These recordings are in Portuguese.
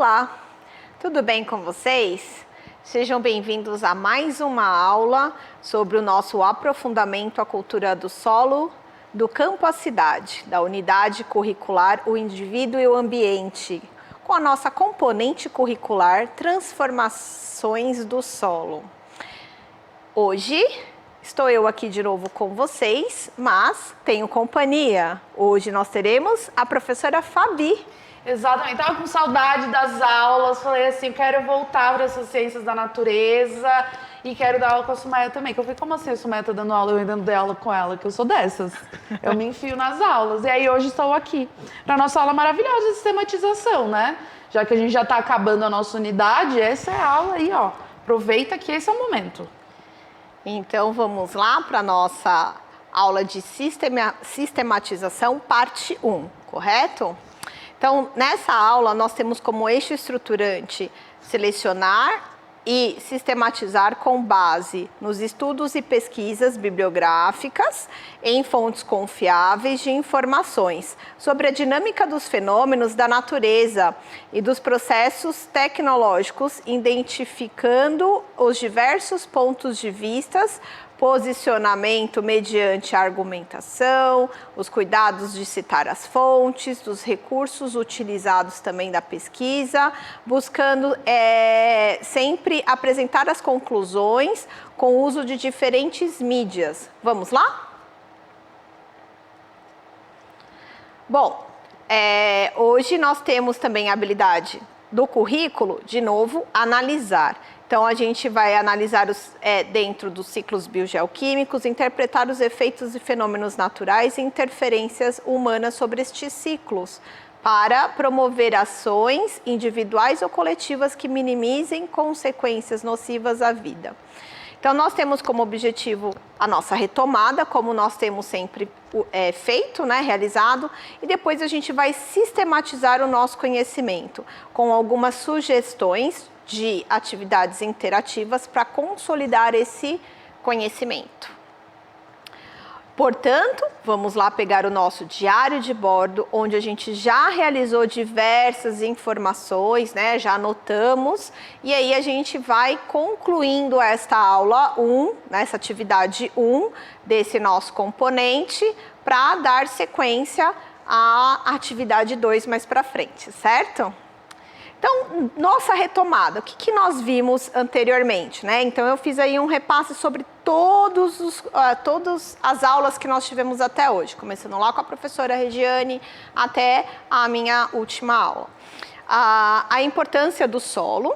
Olá, tudo bem com vocês? Sejam bem-vindos a mais uma aula sobre o nosso aprofundamento à cultura do solo, do campo à cidade, da unidade curricular O Indivíduo e o Ambiente, com a nossa componente curricular Transformações do Solo. Hoje estou eu aqui de novo com vocês, mas tenho companhia. Hoje nós teremos a professora Fabi. Exatamente, estava com saudade das aulas, falei assim, quero voltar para essas ciências da natureza e quero dar aula com a Sumaia também. Que eu falei, como assim a Sumaia está dando aula, eu ainda não dei aula com ela, que eu sou dessas. Eu me enfio nas aulas. E aí hoje estou aqui para a nossa aula maravilhosa de sistematização, né? Já que a gente já está acabando a nossa unidade, essa é a aula aí, ó. Aproveita que esse é o momento. Então vamos lá para a nossa aula de sistematização, parte 1, correto? Então, nessa aula, nós temos como eixo estruturante selecionar e sistematizar com base nos estudos e pesquisas bibliográficas em fontes confiáveis de informações sobre a dinâmica dos fenômenos da natureza e dos processos tecnológicos, identificando os diversos pontos de vista, posicionamento mediante argumentação, os cuidados de citar as fontes, dos recursos utilizados também da pesquisa, buscando sempre apresentar as conclusões com o uso de diferentes mídias. Vamos lá? Bom, hoje nós temos também a habilidade do currículo, de novo, analisar. Então, a gente vai analisar dentro dos ciclos biogeoquímicos, interpretar os efeitos e fenômenos naturais e interferências humanas sobre estes ciclos, para promover ações individuais ou coletivas que minimizem consequências nocivas à vida. Então, nós temos como objetivo a nossa retomada, como nós temos sempre feito, né, realizado, e depois a gente vai sistematizar o nosso conhecimento com algumas sugestões de atividades interativas para consolidar esse conhecimento. Portanto, vamos lá pegar o nosso diário de bordo, onde a gente já realizou diversas informações, né? Já anotamos, e aí a gente vai concluindo esta aula 1, essa atividade 1 desse nosso componente, para dar sequência à atividade 2 mais para frente, certo? Então, nossa retomada, o que nós vimos anteriormente, né? Então, eu fiz aí um repasse sobre todas as aulas que nós tivemos até hoje, começando lá com a professora Regiane até a minha última aula. A importância do solo,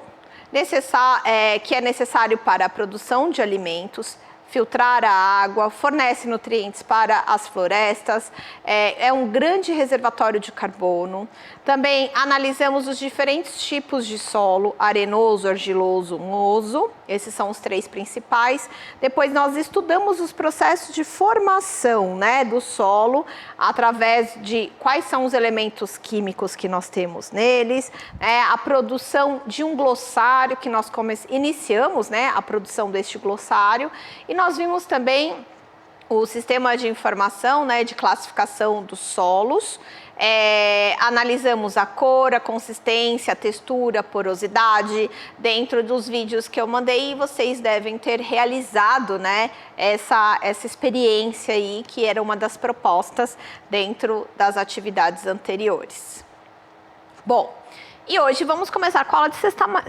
que é necessário para a produção de alimentos, filtrar a água, fornece nutrientes para as florestas, é um grande reservatório de carbono. Também analisamos os diferentes tipos de solo, arenoso, argiloso, unhoso, esses são os 3 principais. Depois nós estudamos os processos de formação, né, do solo, através de quais são os elementos químicos que nós temos neles, a produção de um glossário que nós iniciamos, né, a produção deste glossário, e nós vimos também o sistema de informação, né, de classificação dos solos. Analisamos a cor, a consistência, a textura, a porosidade, dentro dos vídeos que eu mandei, e vocês devem ter realizado, né, essa experiência aí, que era uma das propostas dentro das atividades anteriores. Bom, e hoje vamos começar com a aula de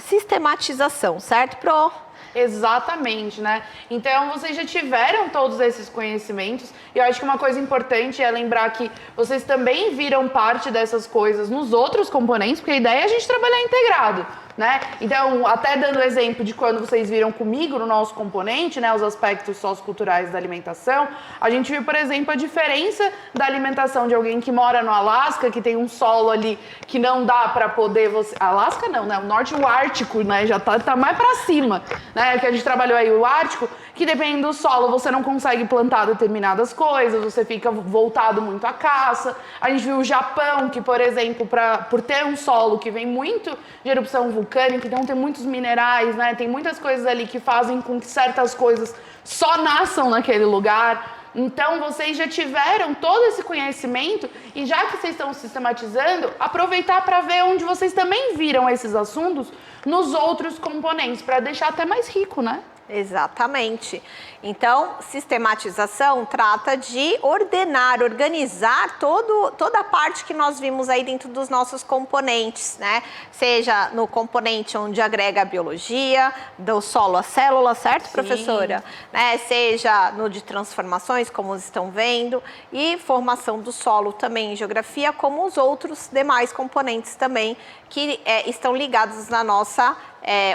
sistematização, certo, Pro? Exatamente, né? Então, vocês já tiveram todos esses conhecimentos, e eu acho que uma coisa importante é lembrar que vocês também viram parte dessas coisas nos outros componentes, porque a ideia é a gente trabalhar integrado, né? Então, até dando exemplo de quando vocês viram comigo no nosso componente, né, os aspectos socioculturais da alimentação, a gente viu, por exemplo, a diferença da alimentação de alguém que mora no Alasca, que tem um solo ali que não dá para poder... Alasca não, né? O norte, o Ártico, né? Já tá mais para cima, né? Que a gente trabalhou aí, o Ártico, que dependendo do solo você não consegue plantar determinadas coisas, você fica voltado muito à caça. A gente viu o Japão, que, por exemplo, por ter um solo que vem muito de erupção vulcânica, então tem muitos minerais, né? Tem muitas coisas ali que fazem com que certas coisas só nasçam naquele lugar. Então, vocês já tiveram todo esse conhecimento e já que vocês estão sistematizando, aproveitar para ver onde vocês também viram esses assuntos nos outros componentes, para deixar até mais rico, né? Exatamente. Então, sistematização trata de ordenar, organizar toda a parte que nós vimos aí dentro dos nossos componentes, né? Seja no componente onde agrega a biologia, do solo à célula, certo, professora? Né? Seja no de transformações, como vocês estão vendo, e formação do solo também em geografia, como os outros demais componentes também que estão ligados na nossa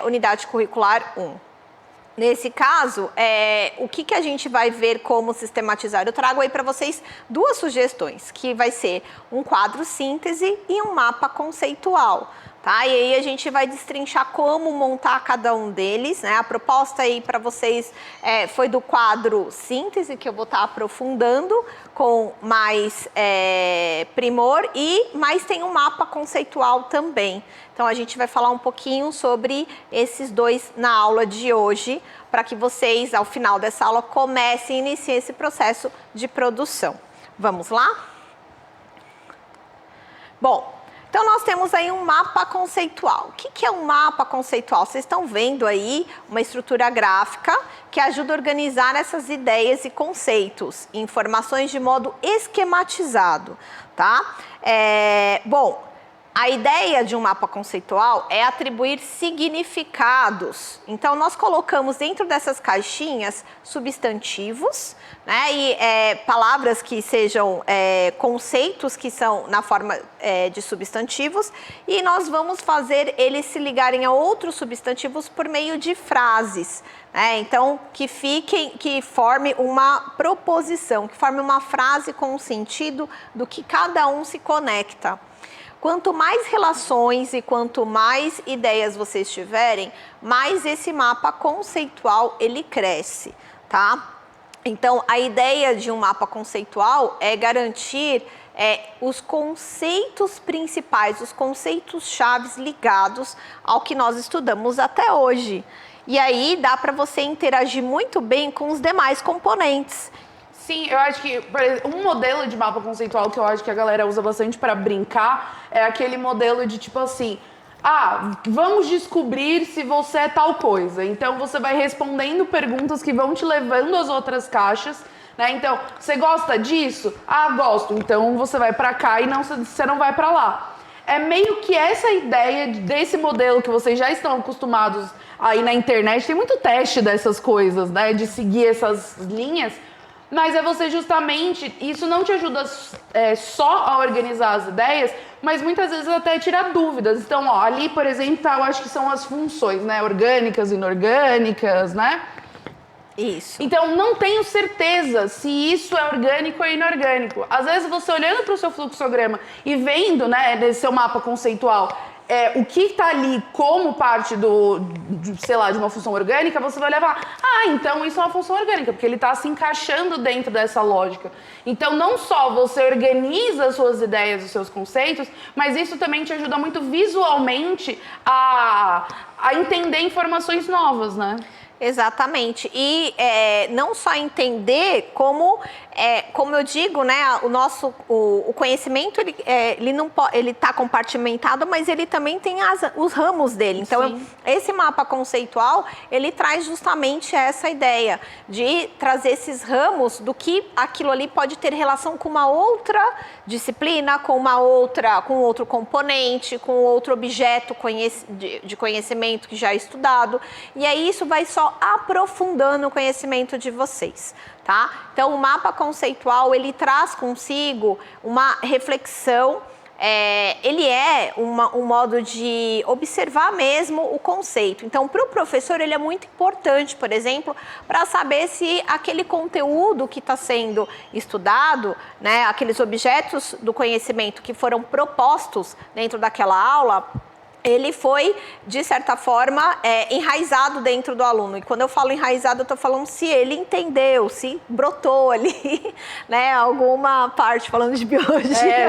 unidade curricular 1. Nesse caso, o que a gente vai ver como sistematizar? Eu trago aí para vocês duas sugestões, que vai ser um quadro síntese e um mapa conceitual. Tá? E aí a gente vai destrinchar como montar cada um deles, né? A proposta aí para vocês foi do quadro síntese, que eu vou estar aprofundando com mais primor, mas tem um mapa conceitual também. Então a gente vai falar um pouquinho sobre esses dois na aula de hoje, para que vocês, ao final dessa aula, comecem e iniciem esse processo de produção. Vamos lá? Bom, então nós temos aí um mapa conceitual. O que é um mapa conceitual? Vocês estão vendo aí uma estrutura gráfica que ajuda a organizar essas ideias e conceitos, informações de modo esquematizado, tá? Bom, a ideia de um mapa conceitual é atribuir significados. Então, nós colocamos dentro dessas caixinhas substantivos, né, e palavras que sejam conceitos que são na forma de substantivos, e nós vamos fazer eles se ligarem a outros substantivos por meio de frases. Então, que forme uma proposição, que forme uma frase com um sentido do que cada um se conecta. Quanto mais relações e quanto mais ideias vocês tiverem, mais esse mapa conceitual ele cresce, tá? Então, a ideia de um mapa conceitual é garantir os conceitos principais, os conceitos chaves ligados ao que nós estudamos até hoje. E aí dá para você interagir muito bem com os demais componentes. Sim, eu acho que por exemplo, um modelo de mapa conceitual que eu acho que a galera usa bastante para brincar é aquele modelo de tipo assim, vamos descobrir se você é tal coisa. Então você vai respondendo perguntas que vão te levando às outras caixas, né? Então, você gosta disso? Gosto. Então você vai para cá e você não vai para lá. É meio que essa ideia desse modelo que vocês já estão acostumados aí na internet. Tem muito teste dessas coisas, né? De seguir essas linhas. Mas é você justamente, isso não te ajuda só a organizar as ideias, mas muitas vezes até tirar dúvidas. Então, ali, por exemplo, eu acho que são as funções, né? Orgânicas, inorgânicas, né? Isso. Então, não tenho certeza se isso é orgânico ou inorgânico. Às vezes, você olhando para o seu fluxograma e vendo, né, desse seu mapa conceitual, o que está ali como parte de uma função orgânica, você vai levar, então isso é uma função orgânica, porque ele está se encaixando dentro dessa lógica. Então, não só você organiza as suas ideias, os seus conceitos, mas isso também te ajuda muito visualmente a entender informações novas, né? Exatamente. E não só entender como eu digo, né, o conhecimento ele está compartimentado, mas ele também tem os ramos dele. Então, esse mapa conceitual, ele traz justamente essa ideia de trazer esses ramos do que aquilo ali pode ter relação com uma outra disciplina, com outro componente, com outro objeto de conhecimento que já é estudado. E aí isso vai só aprofundando o conhecimento de vocês, tá? Então, o mapa conceitual, ele traz consigo uma reflexão, ele é um modo de observar mesmo o conceito. Então, para o professor, ele é muito importante, por exemplo, para saber se aquele conteúdo que está sendo estudado, né, aqueles objetos do conhecimento que foram propostos dentro daquela aula, ele foi, de certa forma, enraizado dentro do aluno. E quando eu falo enraizado, eu estou falando se ele entendeu, se brotou ali, né, alguma parte, falando de biologia.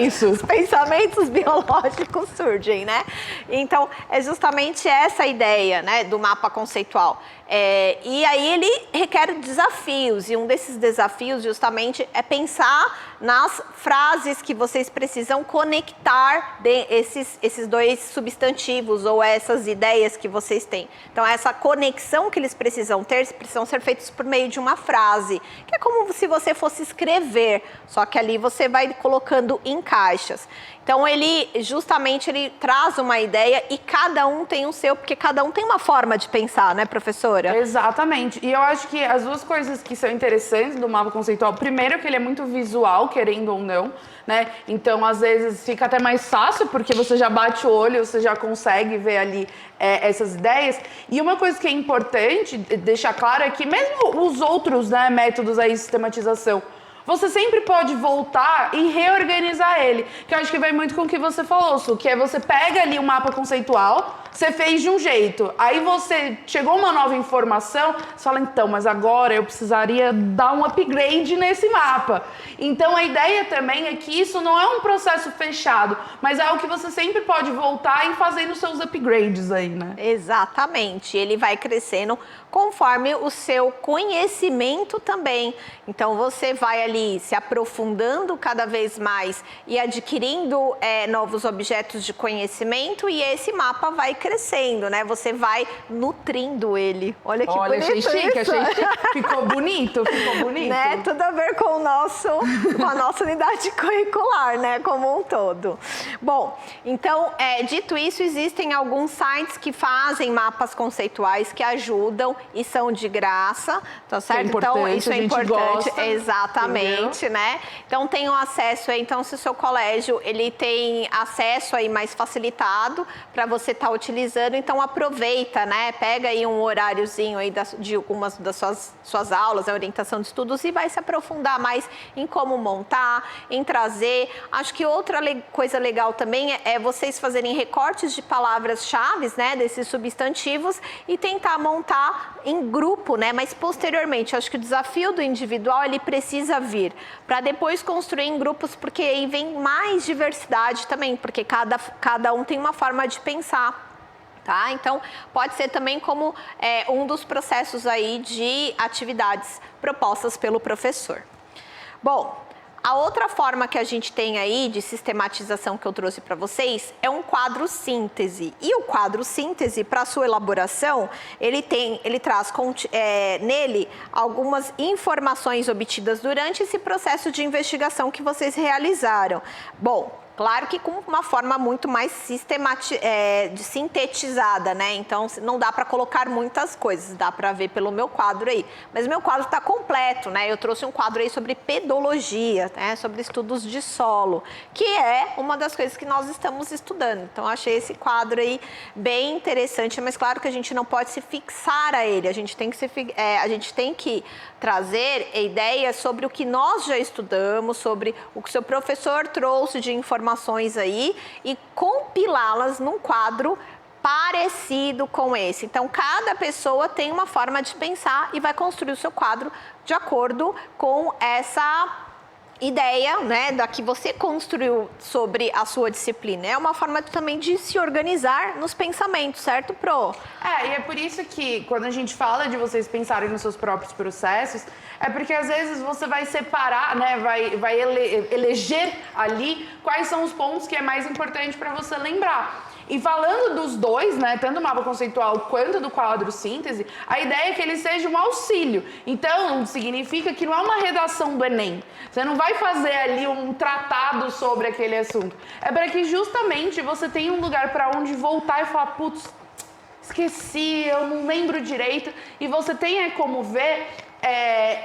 Isso. Os pensamentos biológicos surgem, né? Então, é justamente essa a ideia, né, do mapa conceitual. E aí ele requer desafios, e um desses desafios justamente é pensar nas frases que vocês precisam conectar esses dois substantivos ou essas ideias que vocês têm. Então essa conexão que eles precisam ter, precisam ser feitos por meio de uma frase, que é como se você fosse escrever, só que ali você vai colocando em caixas. Então ele traz uma ideia e cada um tem o seu, porque cada um tem uma forma de pensar, né, professora? Exatamente. E eu acho que as duas coisas que são interessantes do mapa conceitual, primeiro que ele é muito visual, querendo ou não, né? Então, às vezes, fica até mais fácil, porque você já bate o olho, você já consegue ver ali essas ideias. E uma coisa que é importante deixar claro é que mesmo os outros, né, métodos aí de sistematização, você sempre pode voltar e reorganizar ele. Que eu acho que vai muito com o que você falou, Su, que é você pega ali um mapa conceitual, você fez de um jeito, aí você chegou uma nova informação, você fala, então, mas agora eu precisaria dar um upgrade nesse mapa. Então a ideia também é que isso não é um processo fechado, mas é algo que você sempre pode voltar e fazendo os seus upgrades aí, né? Exatamente, ele vai crescendo conforme o seu conhecimento também. Então você vai ali se aprofundando cada vez mais e adquirindo novos objetos de conhecimento, e esse mapa vai crescendo, né? Você vai nutrindo ele. Olha que bonito achei chique, isso. achei chique. Ficou bonito. Né? Tudo a ver com a nossa unidade curricular, né? Como um todo. Bom, então, dito isso, existem alguns sites que fazem mapas conceituais que ajudam e são de graça, tá certo? Então, isso é importante. Gosta, exatamente, entendeu? Né? Então, tem o acesso aí. Então, se o seu colégio, ele tem acesso aí mais facilitado para você estar utilizando, então aproveita, né? Pega aí um horáriozinho aí de algumas das suas aulas, a orientação de estudos, e vai se aprofundar mais em como montar, em trazer. Acho que outra coisa legal também é vocês fazerem recortes de palavras-chave, né? Desses substantivos, e tentar montar em grupo, né? Mas posteriormente, acho que o desafio do individual, ele precisa vir para depois construir em grupos, porque aí vem mais diversidade também, porque cada um tem uma forma de pensar. Tá? Então, pode ser também como um dos processos aí de atividades propostas pelo professor. Bom, a outra forma que a gente tem aí de sistematização que eu trouxe para vocês é um quadro síntese. E o quadro síntese, para sua elaboração, ele traz nele algumas informações obtidas durante esse processo de investigação que vocês realizaram. Bom, claro que com uma forma muito mais sintetizada, né? Então, não dá para colocar muitas coisas, dá para ver pelo meu quadro aí. Mas meu quadro está completo, né? Eu trouxe um quadro aí sobre pedologia, né? Sobre estudos de solo, que é uma das coisas que nós estamos estudando. Então, achei esse quadro aí bem interessante, mas claro que a gente não pode se fixar a ele. A gente tem que trazer ideias sobre o que nós já estudamos, sobre o que o seu professor trouxe de informações aí, e compilá-las num quadro parecido com esse. Então, cada pessoa tem uma forma de pensar e vai construir o seu quadro de acordo com essa ideia, né, da que você construiu sobre a sua disciplina. É uma forma também de se organizar nos pensamentos, certo, Pro? E é por isso que quando a gente fala de vocês pensarem nos seus próprios processos, é porque às vezes você vai separar, né, vai eleger ali quais são os pontos que é mais importante para você lembrar. E falando dos dois, né, tanto do mapa conceitual quanto do quadro síntese, a ideia é que ele seja um auxílio. Então, significa que não é uma redação do Enem. Você não vai fazer ali um tratado sobre aquele assunto. É para que justamente você tenha um lugar para onde voltar e falar, putz, esqueci, eu não lembro direito. E você tenha como ver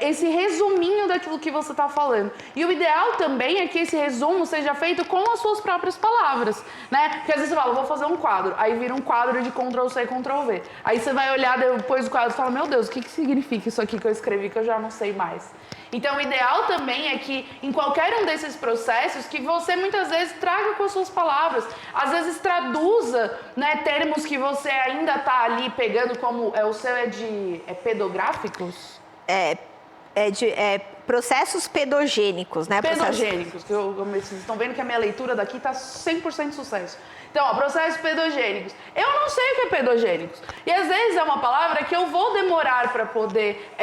esse resuminho daquilo que você está falando. E o ideal também é que esse resumo seja feito com as suas próprias palavras, né? Porque às vezes você fala, vou fazer um quadro, aí vira um quadro de Ctrl+C, Ctrl+V. Aí você vai olhar depois do quadro e fala, meu Deus, o que significa isso aqui que eu escrevi que eu já não sei mais? Então, o ideal também é que, em qualquer um desses processos, que você muitas vezes traga com as suas palavras. Às vezes traduza, né, termos que você ainda está ali pegando, como o seu é pedográficos? Processos pedogênicos, né? Pedogênicos, que vocês estão vendo que a minha leitura daqui está 100% sucesso. Então, ó, processos pedogênicos. Eu não sei o que é pedogênicos. E às vezes é uma palavra que eu vou demorar para poder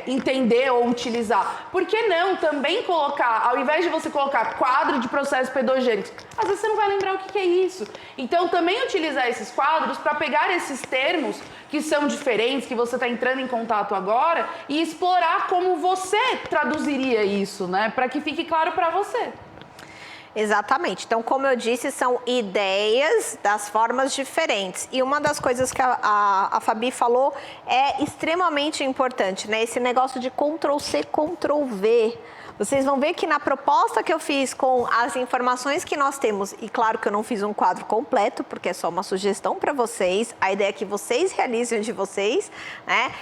entender ou utilizar. Por que não também colocar, ao invés de você colocar quadro de processos pedogênicos, às vezes você não vai lembrar o que é isso. Então, também utilizar esses quadros para pegar esses termos que são diferentes, que você está entrando em contato agora, e explorar como você traduziria isso, né? Para que fique claro para você. Exatamente. Então, como eu disse, são ideias das formas diferentes. E uma das coisas que a Fabi falou é extremamente importante, né? Esse negócio de Ctrl+C, Ctrl+V. Vocês vão ver que na proposta que eu fiz com as informações que nós temos, e claro que eu não fiz um quadro completo, porque é só uma sugestão para vocês, a ideia é que vocês realizem de vocês, né?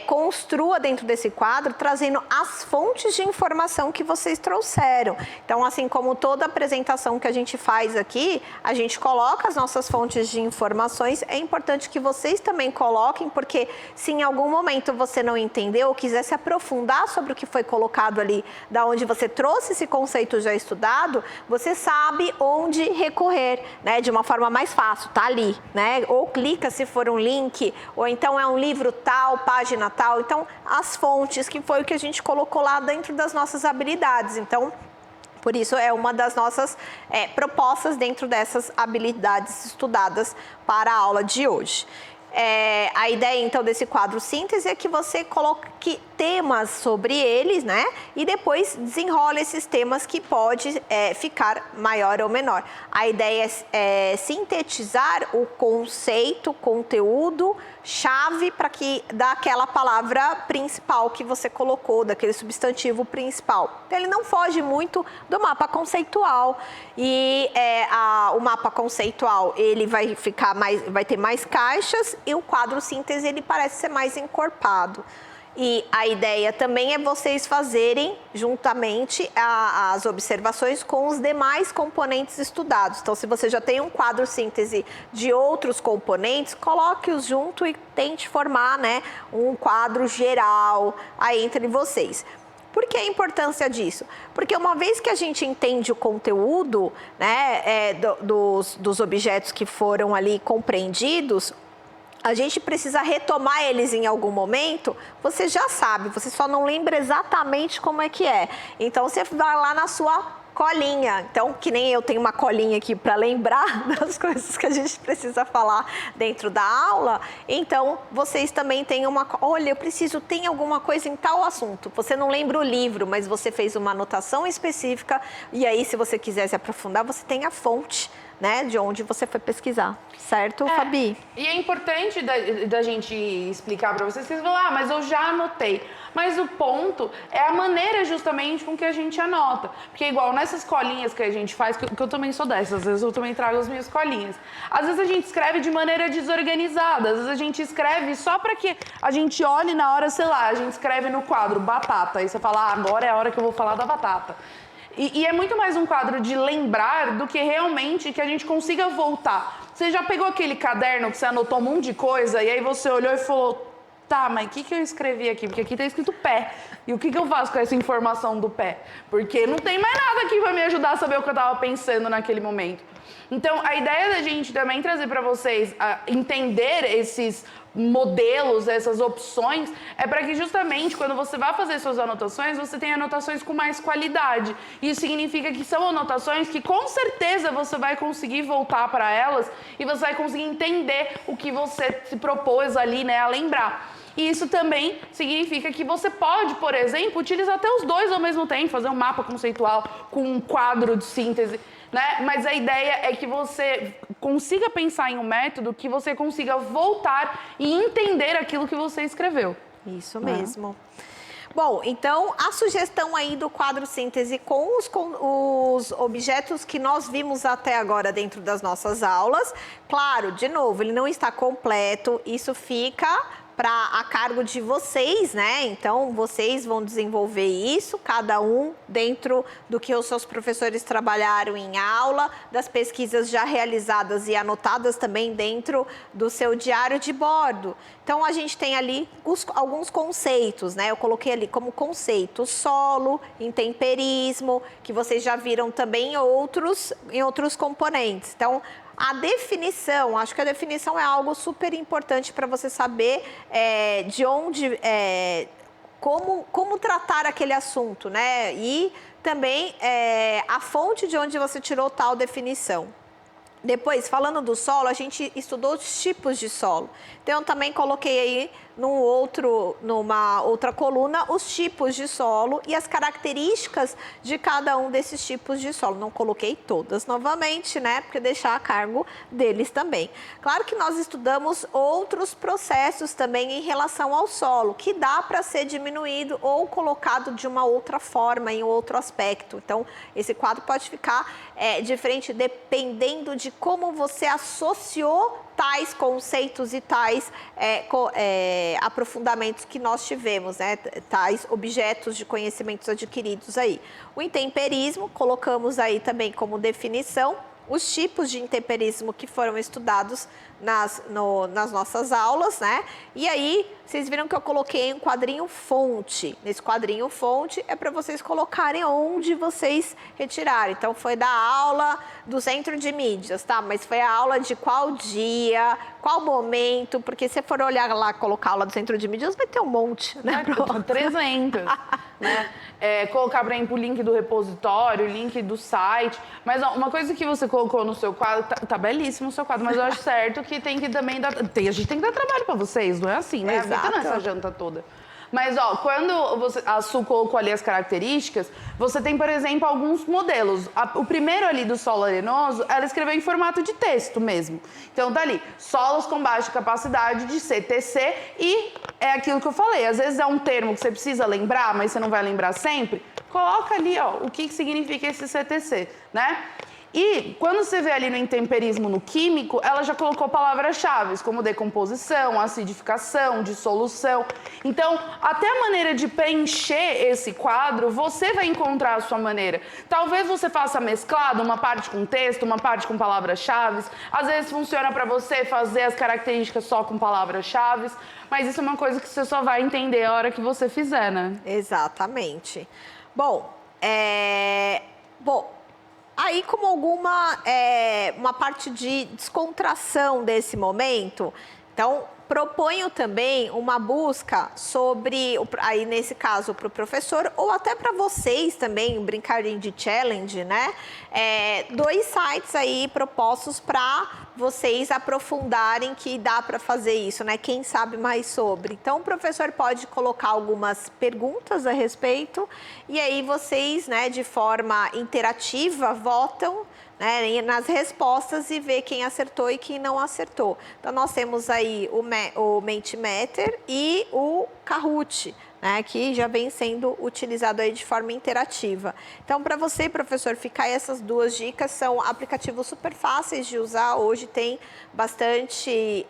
Construa dentro desse quadro, trazendo as fontes de informação que vocês trouxeram. Então, assim como toda apresentação que a gente faz aqui, a gente coloca as nossas fontes de informações, é importante que vocês também coloquem, porque se em algum momento você não entendeu ou quiser se aprofundar sobre o que foi colocado ali, da onde você trouxe esse conceito já estudado, você sabe onde recorrer, né? De uma forma mais fácil, tá ali, né? Ou clica se for um link, ou então é um livro tal, página tal. Então, as fontes, que foi o que a gente colocou lá dentro das nossas habilidades. Então, por isso é uma das nossas propostas dentro dessas habilidades estudadas para a aula de hoje. A ideia, então, desse quadro síntese é que você coloque temas sobre eles, né? E depois desenrola esses temas que pode ficar maior ou menor. A ideia é sintetizar o conceito, conteúdo, chave para que dá aquela palavra principal que você colocou, daquele substantivo principal. Então, ele não foge muito do mapa conceitual. E o mapa conceitual, ele vai ter mais caixas, e o quadro síntese, ele parece ser mais encorpado. E a ideia também é vocês fazerem juntamente as observações com os demais componentes estudados. Então, se você já tem um quadro síntese de outros componentes, coloque-os junto e tente formar, né, um quadro geral aí entre vocês. Por que a importância disso? Porque uma vez que a gente entende o conteúdo, né, dos objetos que foram ali compreendidos, a gente precisa retomar eles em algum momento, você já sabe, você só não lembra exatamente como é que é. Então, você vai lá na sua colinha. Então, que nem eu tenho uma colinha aqui para lembrar das coisas que a gente precisa falar dentro da aula, então vocês também têm olha, tem alguma coisa em tal assunto. Você não lembra o livro, mas você fez uma anotação específica, e aí, se você quiser se aprofundar, você tem a fonte, né, de onde você foi pesquisar, certo, Fabi? E é importante da gente explicar para vocês, vocês falam, mas eu já anotei. Mas o ponto é a maneira justamente com que a gente anota. Porque igual nessas colinhas que a gente faz, que eu também sou dessas, às vezes eu também trago as minhas colinhas. Às vezes a gente escreve de maneira desorganizada, às vezes a gente escreve só para que a gente olhe na hora, sei lá, a gente escreve no quadro batata, aí você fala, agora é a hora que eu vou falar da batata. E é muito mais um quadro de lembrar do que realmente que a gente consiga voltar. Você já pegou aquele caderno que você anotou um monte de coisa e aí você olhou e falou, tá, mas o que eu escrevi aqui? Porque aqui tá escrito pé. E o que eu faço com essa informação do pé? Porque não tem mais nada aqui para me ajudar a saber o que eu tava pensando naquele momento. Então, a ideia da gente também trazer para vocês entender esses modelos, essas opções, é para que justamente quando você vai fazer suas anotações, você tenha anotações com mais qualidade. Isso significa que são anotações que com certeza você vai conseguir voltar para elas e você vai conseguir entender o que você se propôs ali, né, a lembrar. E isso também significa que você pode, por exemplo, utilizar até os dois ao mesmo tempo, fazer um mapa conceitual com um quadro de síntese, né? Mas a ideia é que você consiga pensar em um método que você consiga voltar e entender aquilo que você escreveu. Isso mesmo. Bom, então a sugestão aí do quadro síntese com os objetos que nós vimos até agora dentro das nossas aulas. Claro, de novo, ele não está completo, isso fica a cargo de vocês, né? Então, vocês vão desenvolver isso, cada um dentro do que os seus professores trabalharam em aula, das pesquisas já realizadas e anotadas também dentro do seu diário de bordo. Então, a gente tem ali alguns conceitos, né? Eu coloquei ali como conceito solo, intemperismo, que vocês já viram também em outros componentes. Então, a definição, acho que a definição é algo super importante para você saber de onde, como tratar aquele assunto, né? E também a fonte de onde você tirou tal definição. Depois, falando do solo, a gente estudou os tipos de solo. Então, eu também coloquei aí numa outra coluna os tipos de solo e as características de cada um desses tipos de solo. Não coloquei todas novamente, né? Porque deixar a cargo deles também. Claro que nós estudamos outros processos também em relação ao solo, que dá para ser diminuído ou colocado de uma outra forma, em outro aspecto. Então, esse quadro pode ficar diferente dependendo de como você associou tais conceitos e tais aprofundamentos que nós tivemos, né? Tais objetos de conhecimentos adquiridos aí. O intemperismo, colocamos aí também como definição, os tipos de intemperismo que foram estudados nas nossas aulas, né? E aí, vocês viram que eu coloquei um quadrinho fonte. Nesse quadrinho fonte é para vocês colocarem onde vocês retiraram. Então, foi da aula do Centro de Mídias, tá? Mas foi a aula de qual dia, qual momento, porque se for olhar lá, colocar a aula do Centro de Mídias, vai ter um monte, né? 300, né? Colocar, por exemplo, o link do repositório, o link do site. Mas ó, uma coisa que você colocou no seu quadro, tá belíssimo o seu quadro, mas eu acho certo que tem que também dar... A gente tem que dar trabalho pra vocês, não é assim, né? Exato. A vida não é essa janta toda. Mas, ó, quando a Su colocou ali as características, você tem, por exemplo, alguns modelos. O primeiro ali do solo arenoso, ela escreveu em formato de texto mesmo. Então, tá ali, solos com baixa capacidade de CTC e é aquilo que eu falei. Às vezes é um termo que você precisa lembrar, mas você não vai lembrar sempre. Coloca ali, ó, o que significa esse CTC, né? E quando você vê ali no intemperismo no químico, ela já colocou palavras-chave, como decomposição, acidificação, dissolução. Então, até a maneira de preencher esse quadro, você vai encontrar a sua maneira. Talvez você faça mesclado, uma parte com texto, uma parte com palavras-chave. Às vezes funciona para você fazer as características só com palavras-chave. Mas isso é uma coisa que você só vai entender a hora que você fizer, né? Exatamente. Bom, aí, como uma parte de descontração desse momento, então, proponho também uma busca sobre, aí nesse caso, para o professor, ou até para vocês também, brincarem de challenge, né? 2 sites aí propostos para vocês aprofundarem que dá para fazer isso, né? Quem sabe mais sobre. Então, o professor pode colocar algumas perguntas a respeito e aí vocês, né, de forma interativa, votam, né, nas respostas e ver quem acertou e quem não acertou. Então, nós temos aí o Mentimeter e o Kahoot, né, que já vem sendo utilizado aí de forma interativa. Então, para você, professor, ficar aí essas 2 dicas, são aplicativos super fáceis de usar. Hoje tem bastante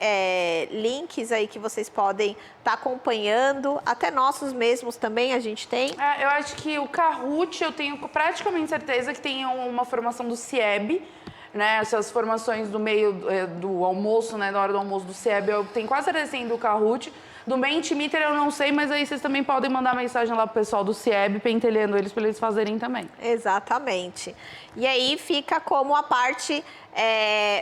links aí que vocês podem estar acompanhando, até nossos mesmos também a gente tem. Eu acho que o Kahoot, eu tenho praticamente certeza que tem uma formação do CIEB, né? Essas formações do meio do almoço, né? Na hora do almoço do CIEB, eu tenho quase certeza que tem do Kahoot. Do Mentimeter eu não sei, mas aí vocês também podem mandar mensagem lá pro pessoal do CIEB, pentelhando eles para eles fazerem também. Exatamente. E aí fica como a parte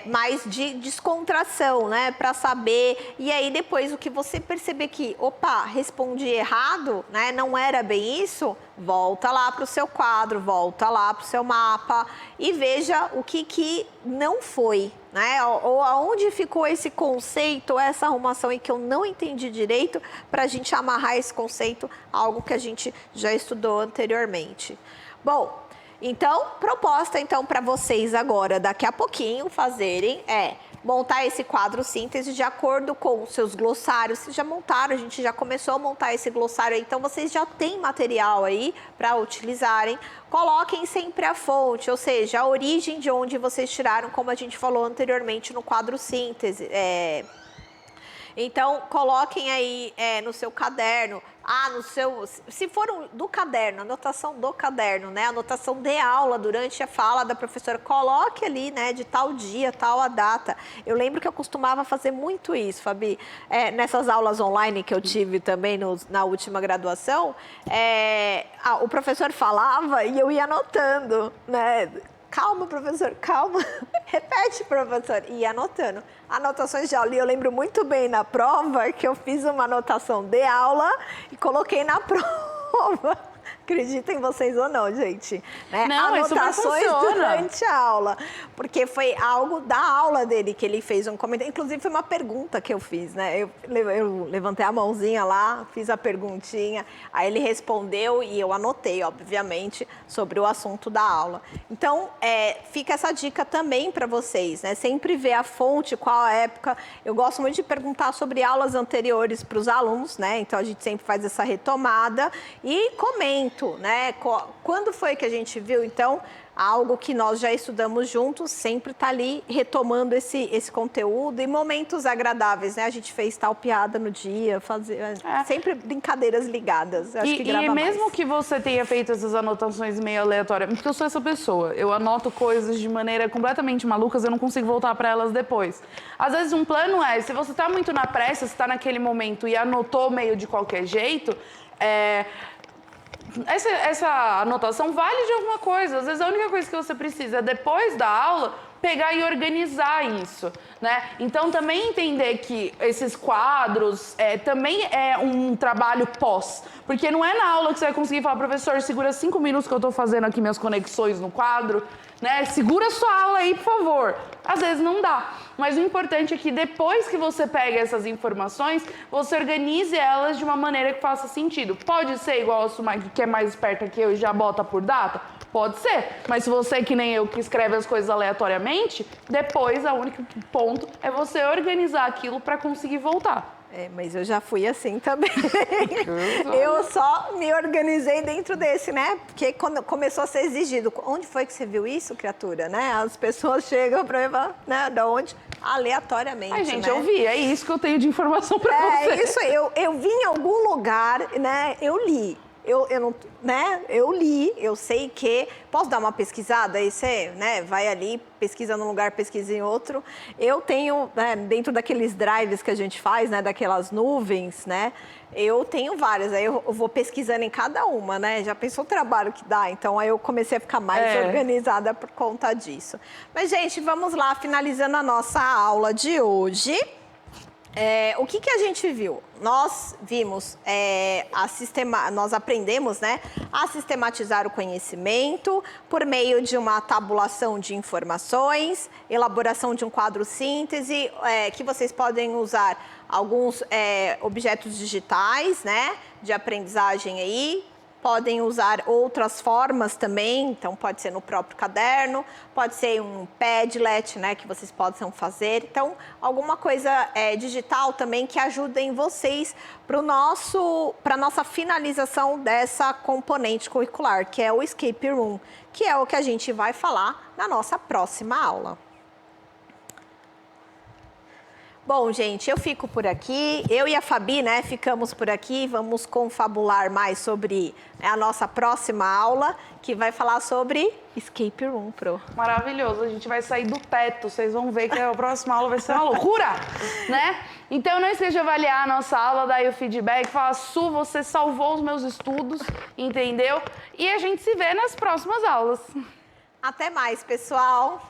mais de descontração, né? Para saber. E aí depois o que você perceber que, opa, respondi errado, né? Não era bem isso, volta lá para o seu quadro, volta lá para o seu mapa e veja o que não foi, né? Ou aonde ficou esse conceito, essa arrumação aí que eu não entendi direito, para a gente amarrar esse conceito a algo que a gente já estudou anteriormente. Bom, Então, proposta então para vocês agora, daqui a pouquinho, fazerem montar esse quadro síntese de acordo com os seus glossários. Vocês já montaram, a gente já começou a montar esse glossário aí, então vocês já têm material aí para utilizarem. Coloquem sempre a fonte, ou seja, a origem de onde vocês tiraram, como a gente falou anteriormente no quadro síntese. Então, coloquem aí no seu caderno, se for do caderno, anotação do caderno, né? Anotação de aula durante a fala da professora, coloque ali, né? De tal dia, tal a data. Eu lembro que eu costumava fazer muito isso, Fabi. Nessas aulas online que eu tive também na última graduação, o professor falava e eu ia anotando, né? Calma, professor, calma. Repete, professor. E anotando. Anotações de aula. E eu lembro muito bem na prova que eu fiz uma anotação de aula e coloquei na prova. Acreditem vocês ou não, gente. Né? Não, anotações durante a aula. Porque foi algo da aula dele que ele fez um comentário. Inclusive, foi uma pergunta que eu fiz, né? Eu levantei a mãozinha lá, fiz a perguntinha. Aí ele respondeu e eu anotei, obviamente, sobre o assunto da aula. Então, fica essa dica também para vocês, né? Sempre ver a fonte, qual a época. Eu gosto muito de perguntar sobre aulas anteriores para os alunos, né? Então, a gente sempre faz essa retomada e comenta. Né? Quando foi que a gente viu, então, algo que nós já estudamos juntos, sempre está ali retomando esse conteúdo e momentos agradáveis, né? A gente fez tal piada no dia, sempre brincadeiras ligadas. Acho que grava e mesmo mais. que você tenha feito essas anotações meio aleatórias, porque eu sou essa pessoa, eu anoto coisas de maneira completamente malucas, eu não consigo voltar para elas depois. Às vezes um plano se você está muito na pressa, você está naquele momento e anotou meio de qualquer jeito, essa anotação vale de alguma coisa. Às vezes a única coisa que você precisa é, depois da aula, pegar e organizar isso, né? Então também entender que esses quadros também é um trabalho pós. Porque não é na aula que você vai conseguir falar, professor, segura 5 minutos que eu tô fazendo aqui minhas conexões no quadro, né? Segura sua aula aí, por favor. Às vezes não dá. Mas o importante é que depois que você pega essas informações, você organize elas de uma maneira que faça sentido. Pode ser igual a Sumag, que é mais esperta que eu e já bota por data? Pode ser. Mas se você, que nem eu, que escreve as coisas aleatoriamente, depois o único ponto é você organizar aquilo para conseguir voltar. Mas eu já fui assim também. Eu só me organizei dentro desse, né? Porque quando começou a ser exigido, onde foi que você viu isso, criatura, né? As pessoas chegam para mim e falam, né? Da onde? Aleatoriamente, Ai, gente, né? eu vi. É isso que eu tenho de informação para você. É isso, eu vi em algum lugar, né? Eu li. Eu não, né? Eu li, eu sei que... Posso dar uma pesquisada? Aí você, né, vai ali, pesquisa num lugar, pesquisa em outro. Eu tenho, né, dentro daqueles drives que a gente faz, né, daquelas nuvens, né? Eu tenho várias, aí eu vou pesquisando em cada uma, né? Já pensou o trabalho que dá? Então, aí eu comecei a ficar mais organizada por conta disso. Mas, gente, vamos lá, finalizando a nossa aula de hoje. O que a gente viu? Nós vimos, nós aprendemos, né, a sistematizar o conhecimento por meio de uma tabulação de informações, elaboração de um quadro síntese, que vocês podem usar alguns objetos digitais, né, de aprendizagem aí. Podem usar outras formas também, então pode ser no próprio caderno, pode ser um Padlet, né, que vocês possam fazer. Então, alguma coisa digital também que ajudem vocês para a nossa finalização dessa componente curricular, que é o Escape Room, que é o que a gente vai falar na nossa próxima aula. Bom, gente, eu fico por aqui. Eu e a Fabi, né, ficamos por aqui. Vamos confabular mais sobre a nossa próxima aula, que vai falar sobre Escape Room Pro. Maravilhoso, a gente vai sair do teto. Vocês vão ver que a próxima aula vai ser uma loucura, né? Então não esqueça de avaliar a nossa aula, dar aí o feedback, falar, Su, você salvou os meus estudos, entendeu? E a gente se vê nas próximas aulas. Até mais, pessoal!